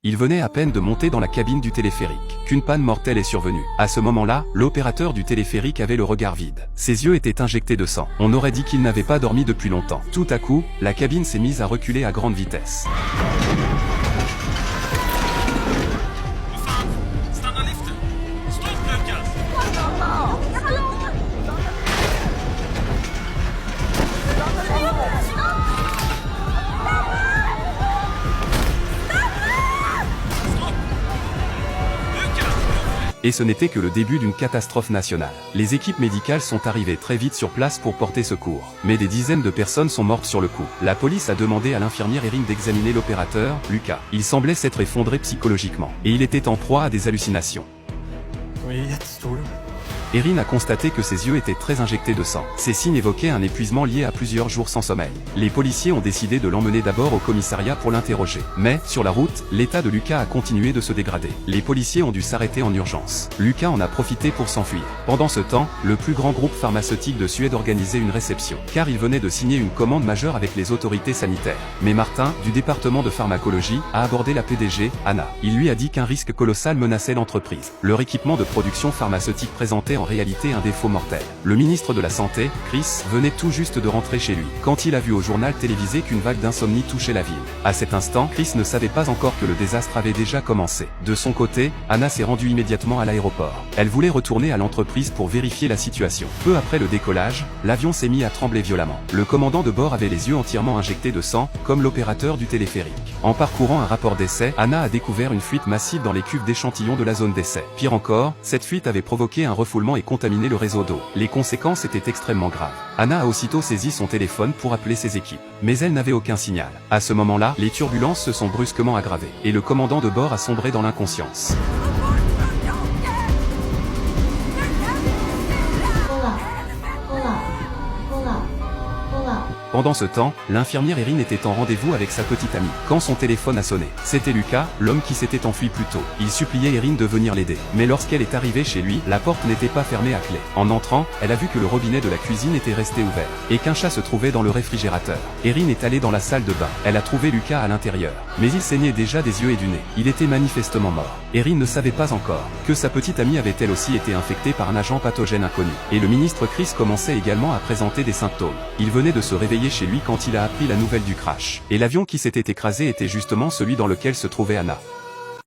Il venait à peine de monter dans la cabine du téléphérique qu'une panne mortelle est survenue. À ce moment-là, l'opérateur du téléphérique avait le regard vide. Ses yeux étaient injectés de sang. On aurait dit qu'il n'avait pas dormi depuis longtemps. Tout à coup, la cabine s'est mise à reculer à grande vitesse. Et ce n'était que le début d'une catastrophe nationale. Les équipes médicales sont arrivées très vite sur place pour porter secours. Mais des dizaines de personnes sont mortes sur le coup. La police a demandé à l'infirmière Erin d'examiner l'opérateur, Lucas. Il semblait s'être effondré psychologiquement. Et il était en proie à des hallucinations. Erin a constaté que ses yeux étaient très injectés de sang. Ces signes évoquaient un épuisement lié à plusieurs jours sans sommeil. Les policiers ont décidé de l'emmener d'abord au commissariat pour l'interroger. Mais, sur la route, l'état de Lucas a continué de se dégrader. Les policiers ont dû s'arrêter en urgence. Lucas en a profité pour s'enfuir. Pendant ce temps, le plus grand groupe pharmaceutique de Suède organisait une réception, car il venait de signer une commande majeure avec les autorités sanitaires. Mais Martin, du département de pharmacologie, a abordé la PDG, Anna. Il lui a dit qu'un risque colossal menaçait l'entreprise. Leur équipement de production pharmaceutique présentait en réalité un défaut mortel. Le ministre de la Santé, Chris, venait tout juste de rentrer chez lui, quand il a vu au journal télévisé qu'une vague d'insomnie touchait la ville. À cet instant, Chris ne savait pas encore que le désastre avait déjà commencé. De son côté, Anna s'est rendue immédiatement à l'aéroport. Elle voulait retourner à l'entreprise pour vérifier la situation. Peu après le décollage, l'avion s'est mis à trembler violemment. Le commandant de bord avait les yeux entièrement injectés de sang, comme l'opérateur du téléphérique. En parcourant un rapport d'essai, Anna a découvert une fuite massive dans les cuves d'échantillons de la zone d'essai. Pire encore, cette fuite avait provoqué un refoulement et contaminé le réseau d'eau. Les conséquences étaient extrêmement graves. Anna a aussitôt saisi son téléphone pour appeler ses équipes. Mais elle n'avait aucun signal. À ce moment-là, les turbulences se sont brusquement aggravées. Et le commandant de bord a sombré dans l'inconscience. Pendant ce temps, l'infirmière Erin était en rendez-vous avec sa petite amie, quand son téléphone a sonné. C'était Lucas, l'homme qui s'était enfui plus tôt. Il suppliait Erin de venir l'aider. Mais lorsqu'elle est arrivée chez lui, la porte n'était pas fermée à clé. En entrant, elle a vu que le robinet de la cuisine était resté ouvert, et qu'un chat se trouvait dans le réfrigérateur. Erin est allée dans la salle de bain. Elle a trouvé Lucas à l'intérieur. Mais il saignait déjà des yeux et du nez. Il était manifestement mort. Erin ne savait pas encore que sa petite amie avait elle aussi été infectée par un agent pathogène inconnu. Et le ministre Chris commençait également à présenter des symptômes. Il venait de se réveiller chez lui quand il a appris la nouvelle du crash. Et l'avion qui s'était écrasé était justement celui dans lequel se trouvait Anna.